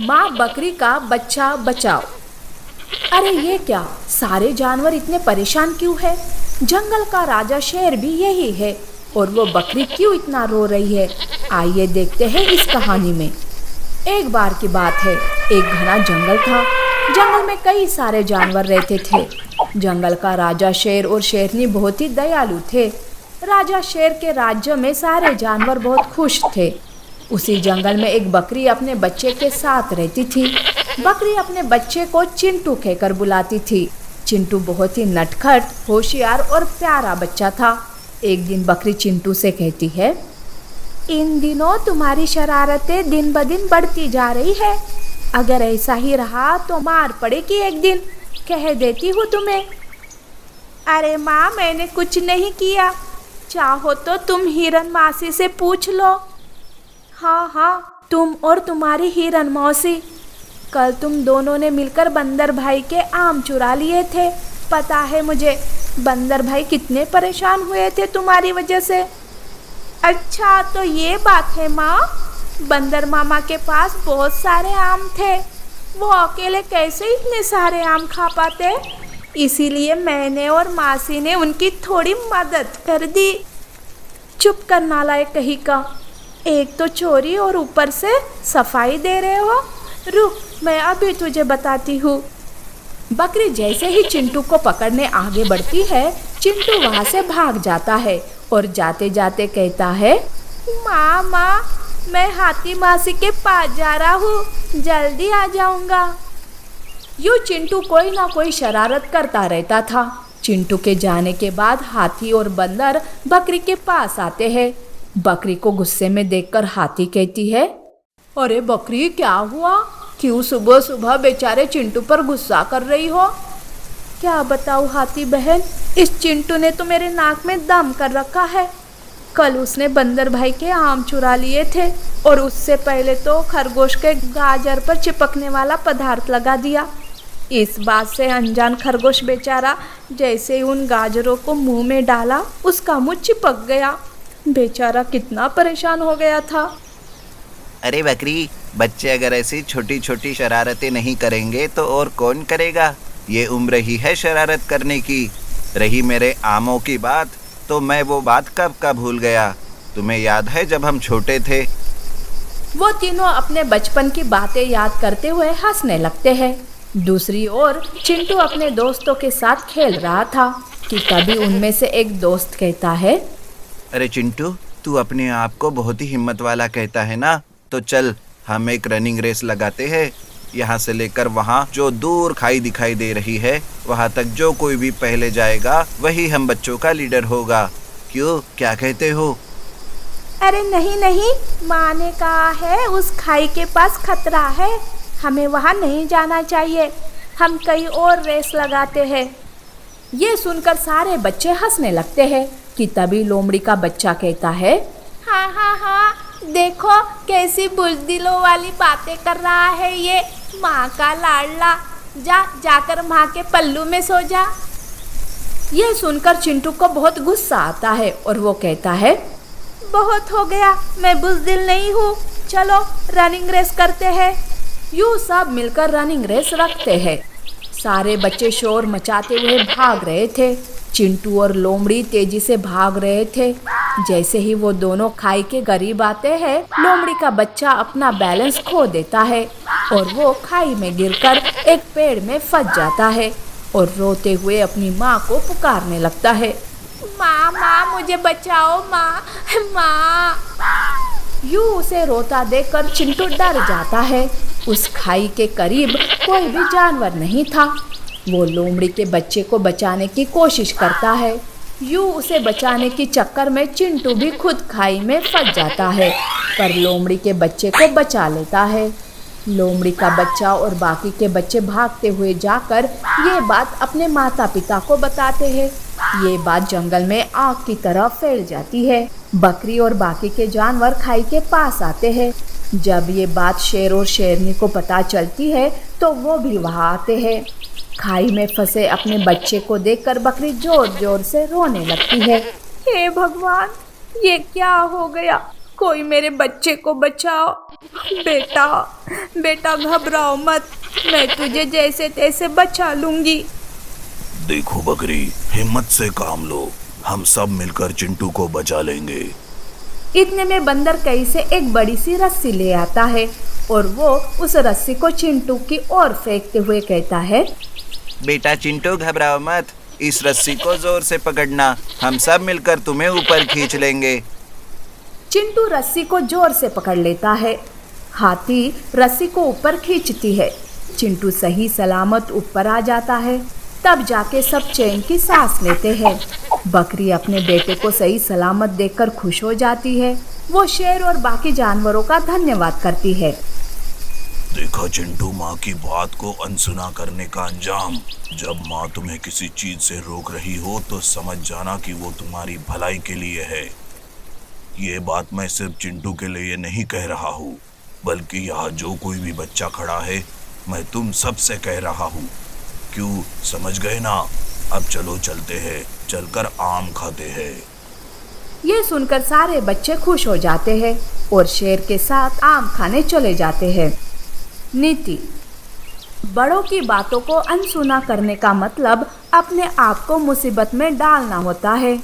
माँ बकरी का बच्चा बचाओ। अरे ये क्या, सारे जानवर इतने परेशान क्यों है? जंगल का राजा शेर भी यही है, और वो बकरी क्यों इतना रो रही है? आइए देखते हैं इस कहानी में। एक बार की बात है, एक घना जंगल था। जंगल में कई सारे जानवर रहते थे। जंगल का राजा शेर और शेरनी बहुत ही दयालु थे। राजा शेर के राज्य में सारे जानवर बहुत खुश थे। उसी जंगल में एक बकरी अपने बच्चे के साथ रहती थी। बकरी अपने बच्चे को चिंटू कहकर बुलाती थी। चिंटू बहुत ही नटखट, होशियार और प्यारा बच्चा था। एक दिन बकरी चिंटू से कहती है, इन दिनों तुम्हारी शरारतें दिन ब दिन बढ़ती जा रही है। अगर ऐसा ही रहा तो मार पड़ेगी एक दिन, कह देती हूँ तुम्हें। अरे माँ, मैंने कुछ नहीं किया, चाहो तो तुम हिरन मासी से पूछ लो। हाँ हाँ, तुम और तुम्हारी हिरन मौसी। कल तुम दोनों ने मिलकर बंदर भाई के आम चुरा लिए थे। पता है मुझे, बंदर भाई कितने परेशान हुए थे तुम्हारी वजह से। अच्छा, तो ये बात है माँ। बंदर मामा के पास बहुत सारे आम थे, वो अकेले कैसे इतने सारे आम खा पाते? इसीलिए मैंने और मासी ने उनकी थोड़ी मदद कर दी। चुप कर नालायक कहीं का, एक तो चोरी और ऊपर से सफाई दे रहे हो। रुक, मैं अभी तुझे बताती हूँ। बकरी जैसे ही चिंटू को पकड़ने आगे बढ़ती है, चिंटू वहाँ से भाग जाता है और जाते जाते कहता है, माँ माँ, मैं हाथी मासी के पास जा रहा हूँ, जल्दी आ जाऊँगा। यूँ चिंटू कोई ना कोई शरारत करता रहता था। चिंटू के जाने के बाद हाथी और बंदर बकरी के पास आते हैं। बकरी को गुस्से में देखकर हाथी कहती है, अरे बकरी, क्या हुआ? क्यों सुबह सुबह बेचारे चिंटू पर गुस्सा कर रही हो? क्या बताऊँ हाथी बहन, इस चिंटू ने तो मेरे नाक में दम कर रखा है। कल उसने बंदर भाई के आम चुरा लिए थे और उससे पहले तो खरगोश के गाजर पर चिपकने वाला पदार्थ लगा दिया। इस बात से अनजान खरगोश बेचारा जैसे ही उन गाजरों को मुंह में डाला, उसका मुंह चिपक गया। बेचारा कितना परेशान हो गया था। अरे बकरी, बच्चे अगर ऐसी छोटी छोटी शरारतें नहीं करेंगे तो और कौन करेगा? ये उम्र ही है शरारत करने की। रही मेरे आमों की बात, तो मैं वो बात कब का भूल गया। तुम्हें याद है जब हम छोटे थे? वो तीनों अपने बचपन की बातें याद करते हुए हंसने लगते हैं। दूसरी ओर चिंटू अपने दोस्तों के साथ खेल रहा था कि तभी उनमें से एक दोस्त कहता है, अरे चिंटू, तू अपने आप को बहुत ही हिम्मत वाला कहता है ना, तो चल हम एक रनिंग रेस लगाते हैं। यहाँ से लेकर वहाँ जो दूर खाई दिखाई दे रही है, वहाँ तक जो कोई भी पहले जाएगा वही हम बच्चों का लीडर होगा। क्यों, क्या कहते हो? अरे नहीं नहीं, माँ ने कहा है उस खाई के पास खतरा है, हमें वहाँ नहीं जाना चाहिए। हम कहीं और रेस लगाते हैं। ये सुनकर सारे बच्चे हंसने लगते हैं कि तभी लोमड़ी का बच्चा कहता है, हाँ हाँ हाँ, देखो कैसी बुज़दिलों वाली बातें कर रहा है ये माँ का लाडला। जाकर माँ के पल्लू में सो जा। ये सुनकर चिंटू को बहुत गुस्सा आता है और वो कहता है, बहुत हो गया, मैं बुज़दिल नहीं हूँ, चलो रनिंग रेस करते हैं। यूँ सब मिलकर रनिंग रेस रखते हैं। सारे बच्चे शोर मचाते हुए भाग रहे थे। चिंटू और लोमड़ी तेजी से भाग रहे थे। जैसे ही वो दोनों खाई के करीब आते हैं, लोमड़ी का बच्चा अपना बैलेंस खो देता है और वो खाई में गिरकर एक पेड़ में फंस जाता है और रोते हुए अपनी माँ को पुकारने लगता है, माँ माँ, मुझे बचाओ माँ, माँ। यूँ उसे रोता देखकर चिंटू डर जाता है। उस खाई के करीब कोई भी जानवर नहीं था। वो लोमड़ी के बच्चे को बचाने की कोशिश करता है। यूँ उसे बचाने के चक्कर में चिंटू भी खुद खाई में फंस जाता है, पर लोमड़ी के बच्चे को बचा लेता है। लोमड़ी का बच्चा और बाकी के बच्चे भागते हुए जाकर ये बात अपने माता पिता को बताते हैं। ये बात जंगल में आग की तरह फैल जाती है। बकरी और बाकी के जानवर खाई के पास आते हैं। जब ये बात शेर और शेरनी को पता चलती है तो वो भी वहाँ आते हैं। खाई में फंसे अपने बच्चे को देखकर बकरी जोर जोर से रोने लगती है। हे भगवान, ये क्या हो गया? कोई मेरे बच्चे को बचाओ। बेटा, बेटा घबराओ मत, मैं तुझे जैसे तैसे बचा लूंगी। देखो बकरी, हिम्मत से काम लो, हम सब मिलकर चिंटू को बचा लेंगे। इतने में बंदर कहीं से एक बड़ी सी रस्सी ले आता है और वो उस रस्सी को चिंटू की ओर फेंकते हुए कहता है, बेटा चिंटू घबराओ मत, इस रस्सी को जोर से पकड़ना, हम सब मिलकर तुम्हें ऊपर खींच लेंगे। चिंटू रस्सी को जोर से पकड़ लेता है। हाथी रस्सी को ऊपर खींचती है। चिंटू सही सलामत ऊपर आ जाता है। तब जाके सब चैन की सांस लेते हैं। बकरी अपने बेटे को सही सलामत देखकर खुश हो जाती है। वो शेर और बाकी जानवरों का धन्यवाद करती है। देखा चिंटू, माँ की बात को अनसुना करने का अंजाम। जब माँ तुम्हें किसी चीज से रोक रही हो तो समझ जाना कि वो तुम्हारी भलाई के लिए है। ये बात मैं सिर्फ चिंटू के लिए नहीं कह रहा हूँ, बल्कि यहाँ जो कोई भी बच्चा खड़ा है, मैं तुम सब से कह रहा हूँ। क्यों, समझ गए ना? अब चलो चलते हैं, चलकर आम खाते हैं। ये सुनकर सारे बच्चे खुश हो जाते हैं और शेर के साथ आम खाने चले जाते हैं। नीति: बड़ों की बातों को अनसुना करने का मतलब अपने आप को मुसीबत में डालना होता है।